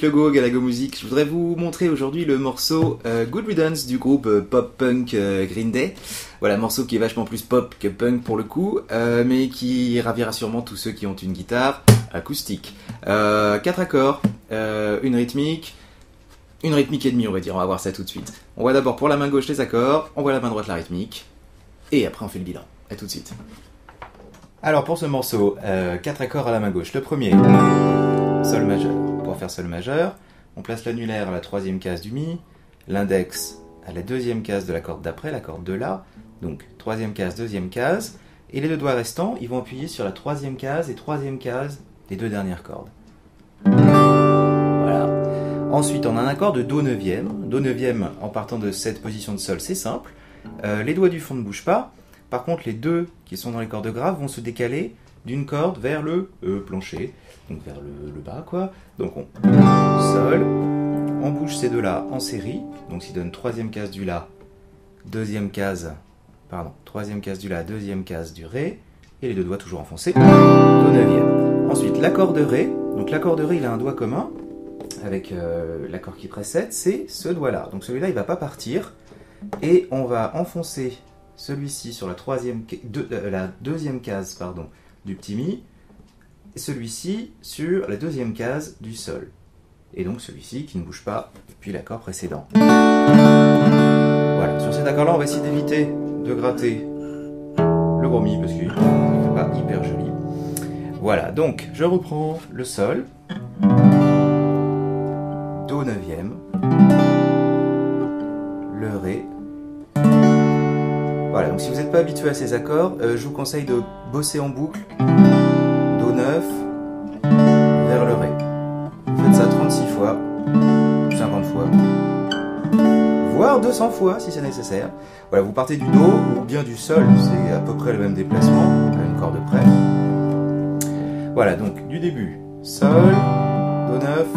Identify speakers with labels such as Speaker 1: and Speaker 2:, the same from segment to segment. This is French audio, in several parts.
Speaker 1: Loïc Legault, Galago Music. Je voudrais vous montrer aujourd'hui le morceau Good Riddance du groupe pop-punk Green Day. Voilà, un morceau qui est vachement plus pop que punk pour le coup, mais qui ravira sûrement tous ceux qui ont une guitare acoustique. 4 accords, une rythmique et demie on va dire, on va voir ça tout de suite. On voit d'abord pour la main gauche les accords, on voit la main droite la rythmique, et après on fait le bilan. A tout de suite. Alors pour ce morceau, 4 accords à la main gauche. Le premier, Sol majeur. Pour faire Sol majeur, on place l'annulaire à la 3e case du Mi, l'index à la 2e case de la corde d'après, la corde de La, donc 3e case, 2e case, et les deux doigts restants, ils vont appuyer sur la 3e case et 3e case des deux dernières cordes. Voilà. Ensuite, on a un accord de Do 9e. Do 9e, en partant de cette position de Sol, c'est simple. Les doigts du fond ne bougent pas. Par contre, les deux qui sont dans les cordes graves vont se décaler d'une corde vers le plancher, donc vers le bas, quoi. Donc on Sol, on bouge ces deux-là en série, donc ce qui donne 3e case du La, 3e case du La, 2e case du Ré, et les deux doigts toujours enfoncés, Do 9e. Ensuite, l'accord de Ré, donc l'accord de Ré, il a un doigt commun, avec l'accord qui précède, c'est ce doigt-là. Donc celui-là, il ne va pas partir, et on va enfoncer celui-ci sur la 2e case du petit Mi, et celui-ci sur la 2e case du Sol. Et donc celui-ci qui ne bouge pas depuis l'accord précédent. Voilà, sur cet accord-là, on va essayer d'éviter de gratter le gros Mi, parce qu'il n'est pas hyper joli. Voilà, donc je reprends le Sol, Do 9e, le Ré. Voilà, donc si vous n'êtes pas habitué à ces accords, je vous conseille de bosser en boucle Do 9 vers le Ré. Vous faites ça 36 fois, 50 fois, voire 200 fois si c'est nécessaire. Voilà, vous partez du Do ou bien du Sol, c'est à peu près le même déplacement, à une corde près. Voilà, donc du début, Sol, Do 9,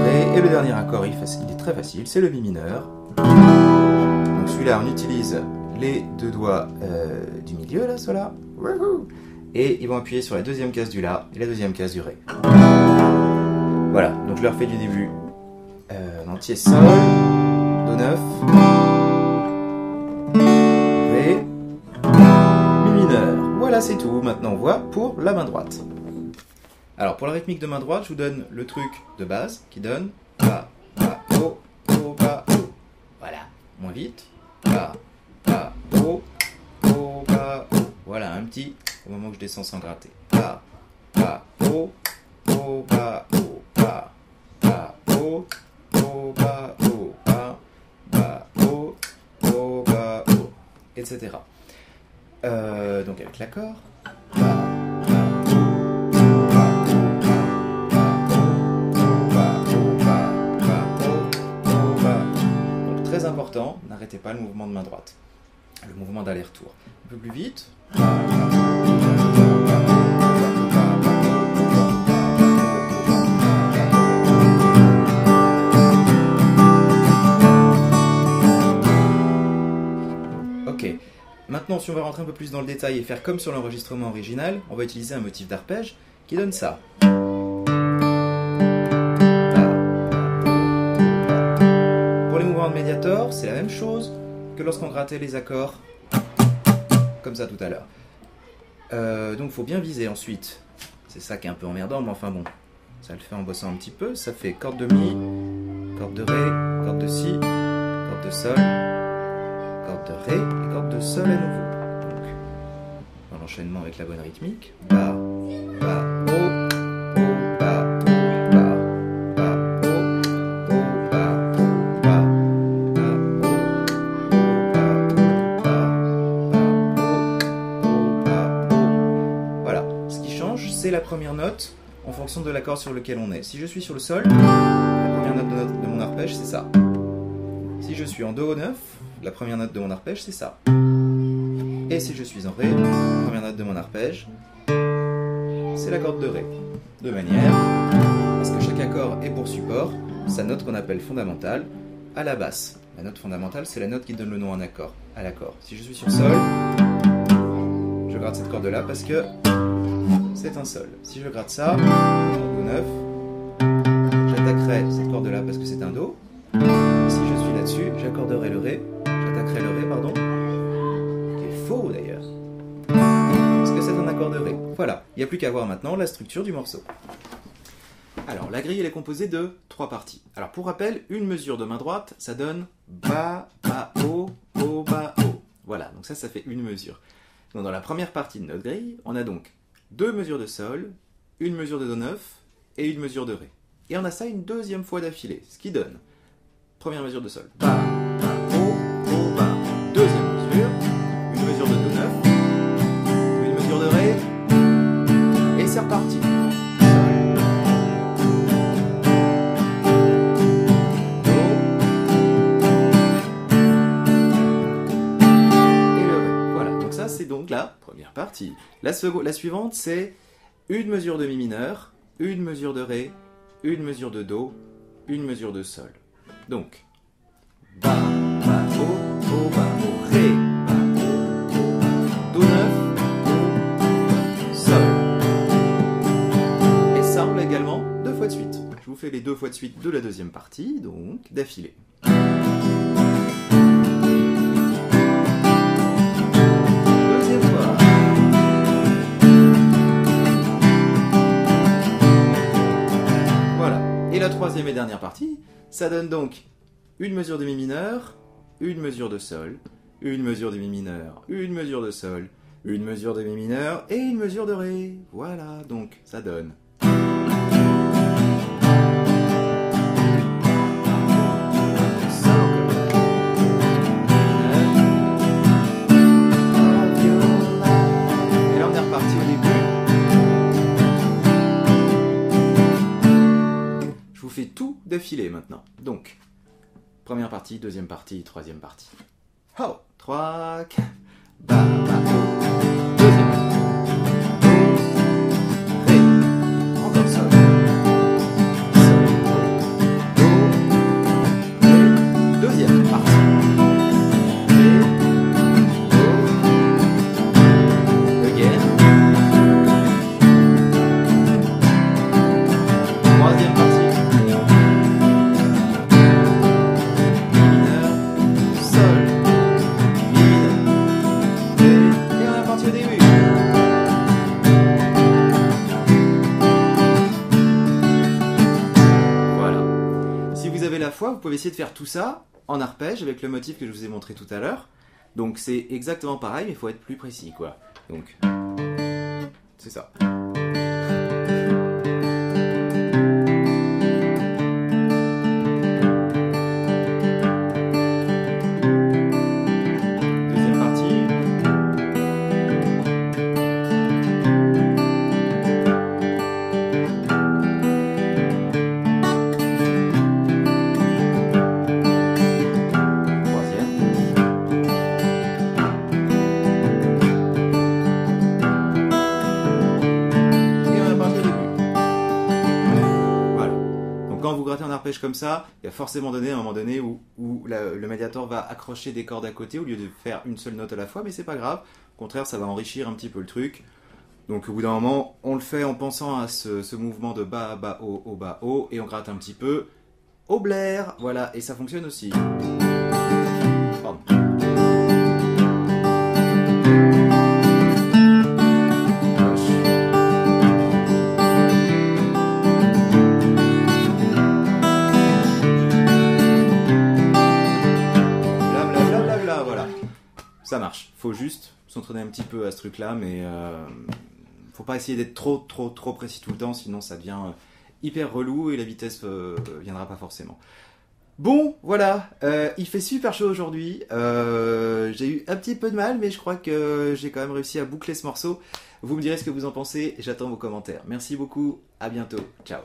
Speaker 1: Ré, et le dernier accord, il est très facile, c'est le Mi mineur. Donc celui-là, on utilise les deux doigts du milieu, là, ceux-là, et ils vont appuyer sur la 2e case du La et la 2e case du Ré. Voilà, donc je leur fais du début en entier. Sol, Do 9, Ré, Mi mineur. Voilà, c'est tout. Maintenant, on voit pour la main droite. Alors, pour la rythmique de main droite, je vous donne le truc de base qui donne Ba, Ba, O, O, Ba, O. Voilà, moins vite. Ba, Ba, O, O, Ba, O. Voilà, un petit au moment où je descends sans gratter. Ba, Ba, O, O, Ba, O, Ba, Ba, O, O, Ba, O, Ba, Ba, O, O, Ba, O, etc. Donc avec l'accord. Donc très important, n'arrêtez pas le mouvement de main droite. Le mouvement d'aller-retour. Un peu plus vite. Ok. Maintenant, si on va rentrer un peu plus dans le détail et faire comme sur l'enregistrement original, on va utiliser un motif d'arpège qui donne ça. Pour les mouvements de médiator, c'est la même chose que lorsqu'on grattait les accords comme ça tout à l'heure. Donc il faut bien viser ensuite. C'est ça qui est un peu emmerdant, mais enfin bon, ça le fait en bossant un petit peu. Ça fait corde de Mi, corde de Ré, corde de Si, corde de Sol, corde de Ré et corde de Sol à nouveau. Donc, dans l'enchaînement avec la bonne rythmique. Ba, Ba, O, O, Ba, O, Ba, Ba, O, O, Ba, O, Ba, Ba, O, O, Ba, O, Ba, Ba, O, Ba, O. Voilà. Ce qui change, c'est la première note en fonction de l'accord sur lequel on est. Si je suis sur le Sol, la première note de mon arpège, c'est ça. Si je suis en Do 9, la première note de mon arpège, c'est ça. Et si je suis en Ré, la première note de mon arpège, c'est la corde de Ré. De manière à ce que chaque accord ait pour support sa note qu'on appelle fondamentale à la basse. La note fondamentale, c'est la note qui donne le nom à l'accord. Si je suis sur Sol, je gratte cette corde-là parce que c'est un Sol. Si je gratte ça, Do 9, j'accorderai cette corde-là parce que c'est un Do. Si je suis là-dessus, j'accorderai le Ré, j'attaquerai le Ré, pardon, qui est faux d'ailleurs, parce que c'est un accord de Ré. Voilà, il n'y a plus qu'à voir maintenant la structure du morceau. Alors, la grille, elle est composée de 3 parties. Alors, pour rappel, une mesure de main droite, ça donne Ba, Ba, O, Ba, O. Voilà, donc ça fait une mesure. Donc, dans la première partie de notre grille, on a donc 2 mesures de Sol, une mesure de Do 9 et une mesure de Ré. Et on a ça une deuxième fois d'affilée, ce qui donne première mesure de Sol, Ba, Ba, O, Ba. Deuxième mesure, une mesure de Do 9, une mesure de Ré, et c'est reparti. C'est donc la première partie. La suivante, c'est une mesure de Mi mineur, une mesure de Ré, une mesure de Do, une mesure de Sol. Donc, Ba, Ba, O, Ba, O, Ré, Ba, O, Ba, Do 9, O, Sol. Et ça, on l'a également 2 fois de suite. Je vous fais les 2 fois de suite de la deuxième partie, donc d'affilée. La troisième et dernière partie, ça donne donc une mesure de Mi mineur, une mesure de Sol, une mesure de Mi mineur, une mesure de Sol, une mesure de Mi mineur et une mesure de Ré. Voilà, donc ça donne. Et là on est reparti au début. Je vous fais tout d'affilée maintenant. Donc, première partie, deuxième partie, troisième partie. Ho, 3, 4, Ba, Ba, O. Deuxième partie. Do, Ré. Encore Sol. Sol, Do, Ré. Deuxième partie. Ré, Do, again. Troisième partie. Vous pouvez essayer de faire tout ça en arpège avec le motif que je vous ai montré tout à l'heure. Donc c'est exactement pareil, mais il faut être plus précis, quoi. Donc, c'est ça. Deuxième partie. Comme ça, il y a forcément donné à un moment donné où le médiator va accrocher des cordes à côté au lieu de faire une seule note à la fois, mais c'est pas grave. Au contraire, ça va enrichir un petit peu le truc. Donc au bout d'un moment, on le fait en pensant à ce mouvement de Ba, Ba, O, Ba, O, et on gratte un petit peu au blaire. Voilà, et ça fonctionne aussi. Pardon. Ça marche, faut juste s'entraîner un petit peu à ce truc-là, mais faut pas essayer d'être trop précis tout le temps, sinon ça devient hyper relou et la vitesse viendra pas forcément. Bon, voilà, il fait super chaud aujourd'hui, j'ai eu un petit peu de mal, mais je crois que j'ai quand même réussi à boucler ce morceau. Vous me direz ce que vous en pensez, j'attends vos commentaires. Merci beaucoup, à bientôt, ciao.